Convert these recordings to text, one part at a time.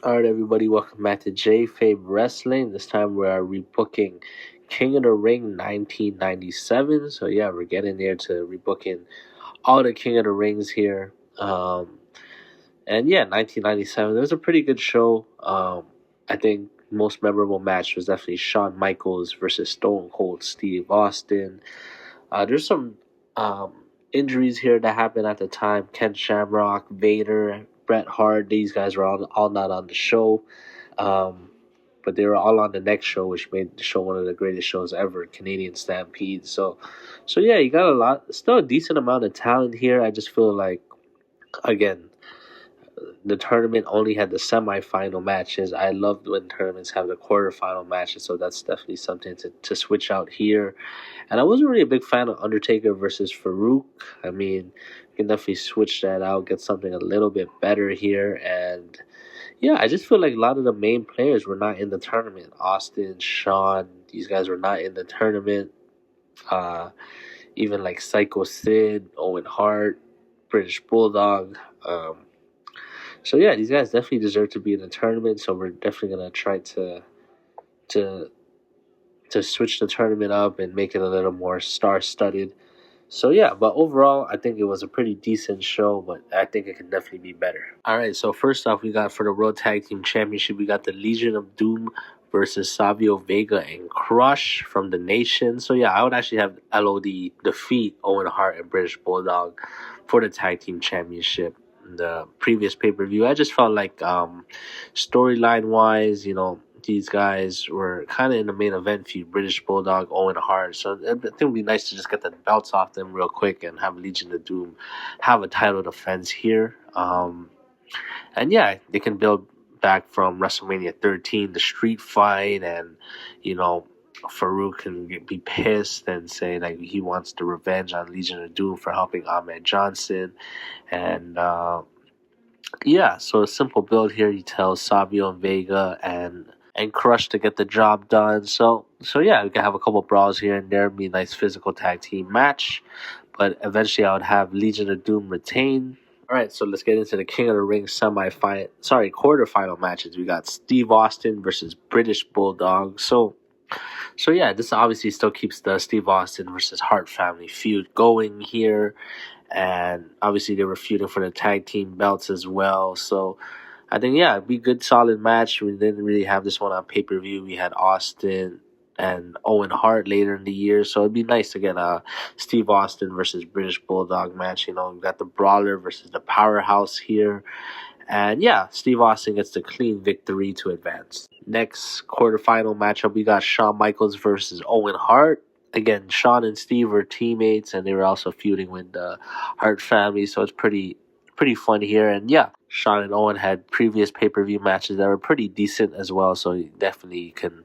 Alright, everybody, welcome back to Jayfabe Wrestling. This time we are rebooking King of the Ring 1997. So, yeah, we're getting there to rebooking all the King of the Rings here. And yeah, 1997, it was a pretty good show. I think most memorable match was definitely Shawn Michaels versus Stone Cold Steve Austin. There's some injuries here that happened at the time. Ken Shamrock, Vader, Bret Hart, these guys were all not on the show. But they were all on the next show, which made the show one of the greatest shows ever, Canadian Stampede. So yeah, you got still a decent amount of talent here. I just feel like, again, the tournament only had the semifinal matches. I loved when tournaments have the quarterfinal matches, so that's definitely something to switch out here. And I wasn't really a big fan of Undertaker versus Farouk. I mean, you can definitely switch that out, get something a little bit better here. And yeah, I just feel like a lot of the main players were not in the tournament. Austin, Shawn, these guys were not in the tournament. Even like Psycho Sid, Owen Hart, British Bulldog. So yeah, these guys definitely deserve to be in the tournament. So we're definitely gonna try to switch the tournament up and make it a little more star-studded. So yeah, but overall, I think it was a pretty decent show, but I think it could definitely be better. All right, so first off, we got for the World Tag Team Championship, we got the Legion of Doom versus Savio Vega and Crush from the Nation. So yeah, I would actually have LOD defeat Owen Hart and British Bulldog for the Tag Team Championship. The previous pay-per-view, I just felt like storyline-wise, these guys were kind of in the main event feud, British Bulldog, Owen Hart. So I think it would be nice to just get the belts off them real quick and have Legion of Doom have a title defense here. And yeah, they can build back from WrestleMania 13, the street fight, and, Farouk can be pissed and say like he wants the revenge on Legion of Doom for helping Ahmed Johnson. And yeah, so a simple build here. He tells Savio and Vega and Crush to get the job done. So yeah, we can have a couple brawls here and there, be a nice physical tag team match. But eventually I would have Legion of Doom retain. Alright, so let's get into the King of the Ring quarterfinal matches. We got Steve Austin versus British Bulldog. So yeah, this obviously still keeps the Steve Austin versus Hart family feud going here. And obviously they were feuding for the tag team belts as well. So I think, yeah, it'd be a good, solid match. We didn't really have this one on pay-per-view. We had Austin and Owen Hart later in the year. So it'd be nice to get a Steve Austin versus British Bulldog match. We got the Brawler versus the Powerhouse here. And yeah, Steve Austin gets the clean victory to advance. Next quarterfinal matchup, we got Shawn Michaels versus Owen Hart. Again, Shawn and Steve were teammates, and they were also feuding with the Hart family, so it's pretty fun here. And yeah, Shawn and Owen had previous pay-per-view matches that were pretty decent as well, so you definitely can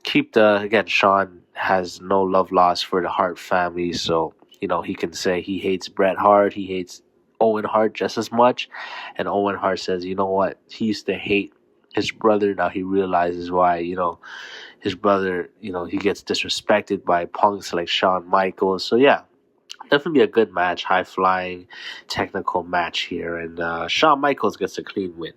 keep again, Shawn has no love lost for the Hart family, so, he can say he hates Bret Hart, he hates Owen Hart just as much, and Owen Hart says, you know what, he used to hate his brother, now he realizes why, his brother, he gets disrespected by punks like Shawn Michaels. So yeah, definitely be a good match, high-flying, technical match here, and Shawn Michaels gets a clean win.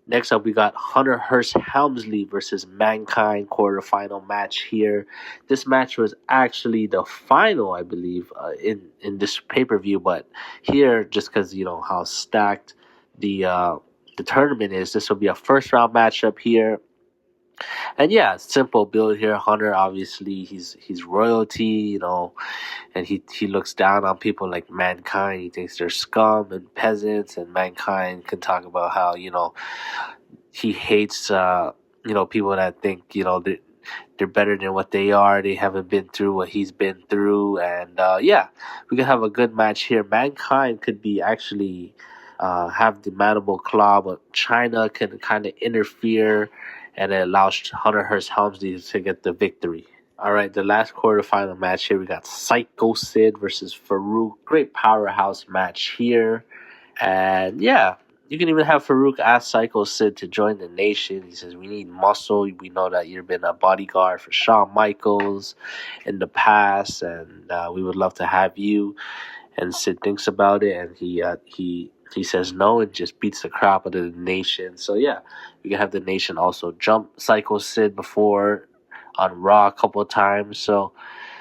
Next up, we got Hunter Hearst Helmsley versus Mankind quarterfinal match here. This match was actually the final, I believe, in this pay-per-view, but here, just because, how stacked the tournament is, this will be a first-round matchup here. And yeah, simple build here. Hunter, obviously, he's royalty, and he looks down on people like Mankind. He thinks they're scum and peasants, and Mankind can talk about how, he hates, people that think, they're better than what they are. They haven't been through what he's been through. And yeah, we can have a good match here. Mankind could be actually have the mandible claw, but China can kind of interfere, and it allows Hunter Hearst Helmsley to get the victory. All right, the last quarterfinal match here, we got Psycho Sid versus Farouk. Great powerhouse match here. And yeah, you can even have Farouk ask Psycho Sid to join the Nation. He says, we need muscle. We know that you've been a bodyguard for Shawn Michaels in the past, and we would love to have you. And Sid thinks about it, and he he says no and just beats the crap out of the Nation. So yeah, we can have the Nation also jump Psycho Sid before on Raw a couple of times. So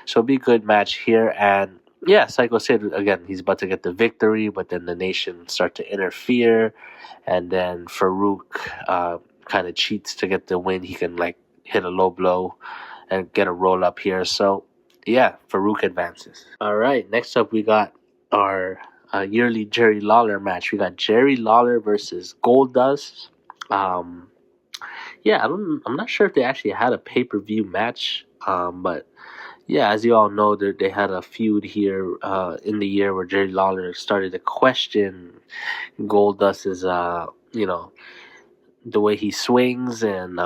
it'll be a good match here. And yeah, Psycho Sid again, he's about to get the victory, but then the Nation start to interfere, and then Farouk kind of cheats to get the win. He can like hit a low blow and get a roll up here. So yeah, Farouk advances. All right, next up we got our yearly Jerry Lawler match. We got Jerry Lawler versus Goldust. Yeah, I'm not sure if they actually had a pay-per-view match, but yeah, as you all know, they had a feud here in the year where Jerry Lawler started to question Goldust's, the way he swings, and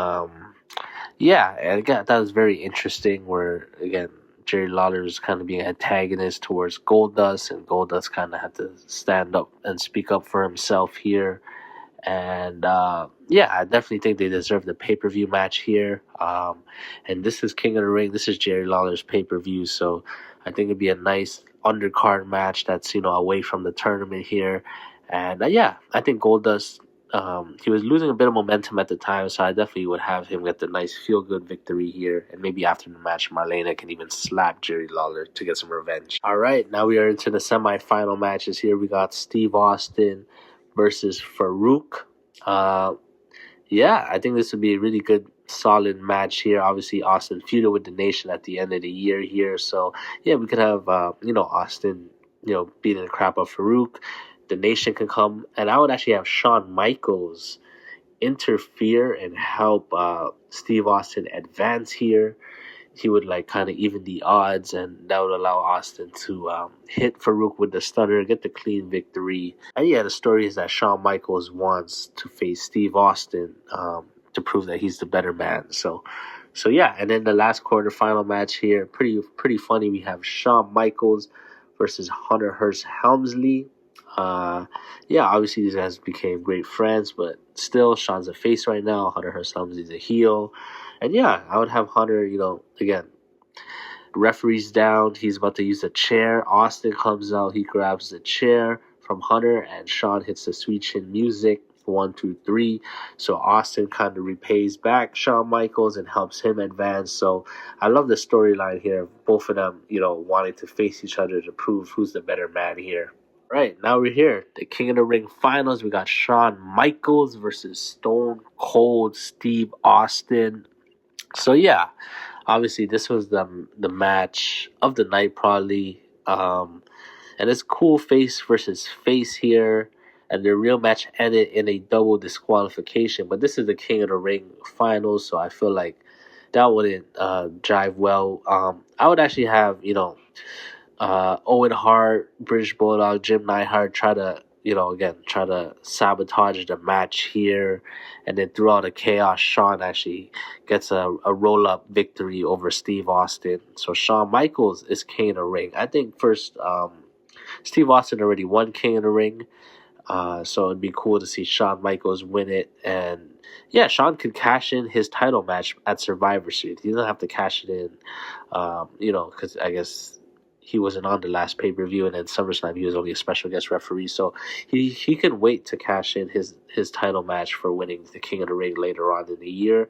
yeah, and again, that was very interesting. Where again, Jerry Lawler is kind of being antagonist towards Goldust, and Goldust kind of had to stand up and speak up for himself here. And yeah, I definitely think they deserve the pay per view match here. And this is King of the Ring. This is Jerry Lawler's pay per view, so I think it'd be a nice undercard match that's away from the tournament here. And yeah, I think Goldust. He was losing a bit of momentum at the time, so I definitely would have him get the nice feel good victory here. And maybe after the match, Marlena can even slap Jerry Lawler to get some revenge. All right, now we are into the semifinal matches here. We got Steve Austin versus Farouk. Yeah, I think this would be a really good, solid match here. Obviously, Austin feuded with the Nation at the end of the year here, so yeah, we could have Austin beating the crap out of Farouk. The Nation can come, and I would actually have Shawn Michaels interfere and help Steve Austin advance here. He would like kind of even the odds, and that would allow Austin to hit Farouk with the stunner, get the clean victory. And yeah, the story is that Shawn Michaels wants to face Steve Austin to prove that he's the better man. So yeah, and then the last quarterfinal match here, pretty funny. We have Shawn Michaels versus Hunter Hearst Helmsley. Yeah, obviously these guys became great friends, but still, Shawn's a face right now. Hunter Hearst Helmsley's a heel. And yeah, I would have Hunter, again, referee's down. He's about to use a chair. Austin comes out. He grabs the chair from Hunter, and Shawn hits the sweet chin music. 1, 2, 3. So Austin kind of repays back Shawn Michaels and helps him advance. So I love the storyline here. Both of them, wanting to face each other to prove who's the better man here. Right, now we're here. The King of the Ring finals. We got Shawn Michaels versus Stone Cold Steve Austin. So yeah, obviously this was the match of the night probably. And it's cool face versus face here. And the real match ended in a double disqualification. But this is the King of the Ring finals, so I feel like that wouldn't jive well. I would actually have, Owen Hart, British Bulldog, Jim Neidhart try to sabotage the match here. And then through all the chaos, Shawn actually gets a roll-up victory over Steve Austin. So Shawn Michaels is King of the Ring. I think first, Steve Austin already won King of the Ring. So it'd be cool to see Shawn Michaels win it. And yeah, Shawn could cash in his title match at Survivor Series. He doesn't have to cash it in, because I guess he wasn't on the last pay-per-view, and then SummerSlam he was only a special guest referee, so he can wait to cash in his title match for winning the King of the Ring later on in the year,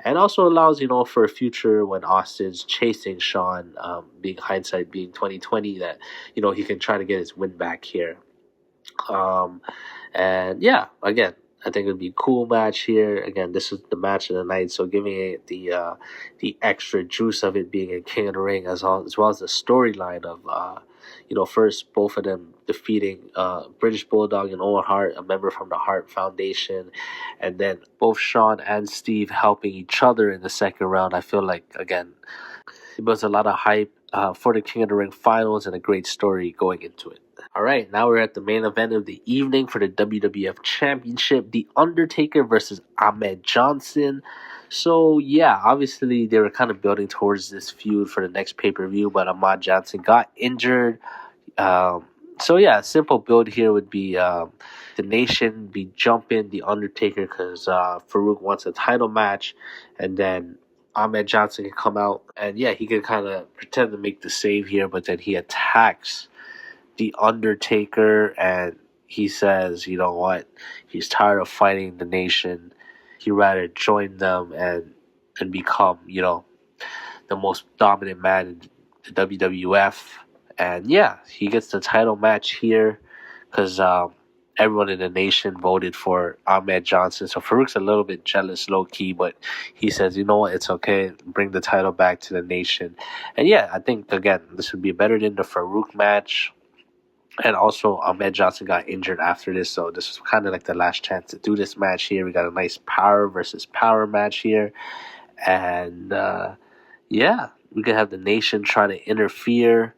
and also allows for a future when Austin's chasing Shawn, being hindsight being 2020, that he can try to get his win back here. And yeah, again, I think it would be a cool match here. Again, this is the match of the night, so giving it the extra juice of it being in King of the Ring, as well as the storyline of first both of them defeating British Bulldog and Owen Hart, a member from the Hart Foundation, and then both Shawn and Steve helping each other in the second round. I feel like again, it was a lot of hype for the King of the Ring finals and a great story going into it. All right, now we're at the main event of the evening for the WWF Championship, The Undertaker versus Ahmed Johnson. So, yeah, obviously they were kind of building towards this feud for the next pay-per-view, but Ahmed Johnson got injured. So, yeah, a simple build here would be the Nation be jumping The Undertaker because Farouk wants a title match, and then Ahmed Johnson can come out, and yeah, he can kind of pretend to make the save here, but then he attacks The Undertaker, and he says, you know what, he's tired of fighting the Nation. He'd rather join them and become, the most dominant man in the WWF. And yeah, he gets the title match here because everyone in the Nation voted for Ahmed Johnson. So Farouk's a little bit jealous, low key, but he says, you know what, it's okay. Bring the title back to the Nation. And yeah, I think, again, this would be better than the Farouk match. And also, Ahmed Johnson got injured after this, so this was kind of like the last chance to do this match here. We got a nice power versus power match here. And yeah, we could have the Nation trying to interfere.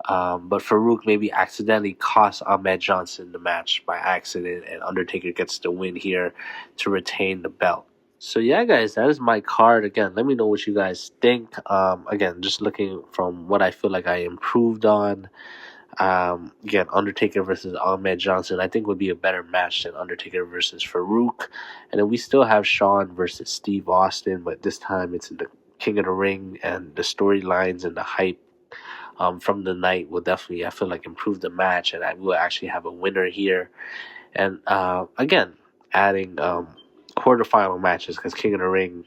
But Farouk maybe accidentally cost Ahmed Johnson the match by accident, and Undertaker gets the win here to retain the belt. So yeah, guys, that is my card. Again, let me know what you guys think. Again, just looking from what I feel like I improved on. Again, Undertaker versus Ahmed Johnson, I think would be a better match than Undertaker versus Farouk. And then we still have Shawn versus Steve Austin, but this time it's in the King of the Ring, and the storylines and the hype from the night will definitely, I feel like, improve the match, and I will actually have a winner here. And again, adding quarterfinal matches, because King of the Ring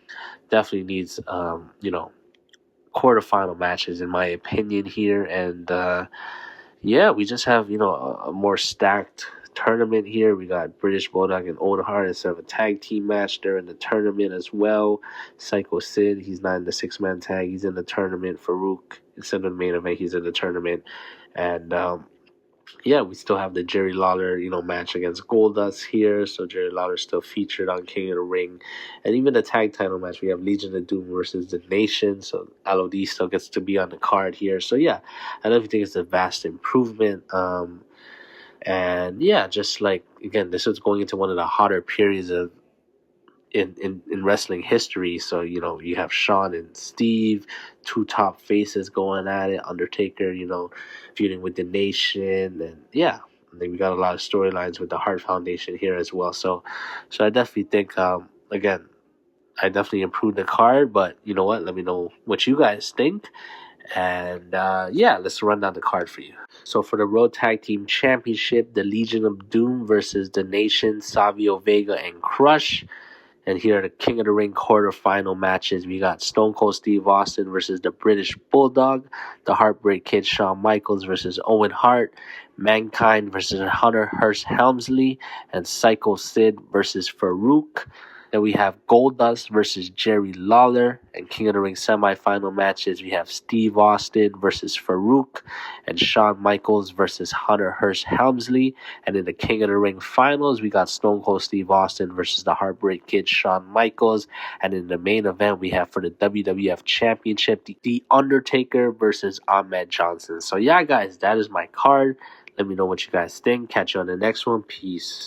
definitely needs, quarterfinal matches, in my opinion, here. And yeah, we just have, a more stacked tournament here. We got British Bulldog and Owen Hart instead of a tag team match. They're in the tournament as well. Psycho Sid, he's not in the 6-man tag. He's in the tournament. Farouk, instead of the main event, he's in the tournament. And yeah, we still have the Jerry Lawler, match against Goldust here. So Jerry Lawler still featured on King of the Ring. And even the tag title match, we have Legion of Doom versus the Nation. So LOD still gets to be on the card here. So yeah, I definitely think it's a vast improvement. And yeah, just like, again, this is going into one of the hotter periods of in wrestling history. So, you have Shawn and Steve, two top faces going at it. Undertaker, feuding with the Nation. And yeah, I think we got a lot of storylines with the Hart Foundation here as well. So I definitely think, again, I definitely improved the card. But you know what? Let me know what you guys think. And yeah, let's run down the card for you. So for the World Tag Team Championship, the Legion of Doom versus the Nation, Savio Vega and Crush. And here are the King of the Ring quarterfinal matches. We got Stone Cold Steve Austin versus the British Bulldog, the Heartbreak Kid Shawn Michaels versus Owen Hart, Mankind versus Hunter Hearst Helmsley, and Psycho Sid versus Farouk. Then we have Goldust versus Jerry Lawler. And King of the Ring semifinal matches, we have Steve Austin versus Farouk, and Shawn Michaels versus Hunter Hearst Helmsley. And in the King of the Ring finals, we got Stone Cold Steve Austin versus the Heartbreak Kid Shawn Michaels. And in the main event, we have for the WWF Championship, The Undertaker versus Ahmed Johnson. So yeah, guys, that is my card. Let me know what you guys think. Catch you on the next one. Peace.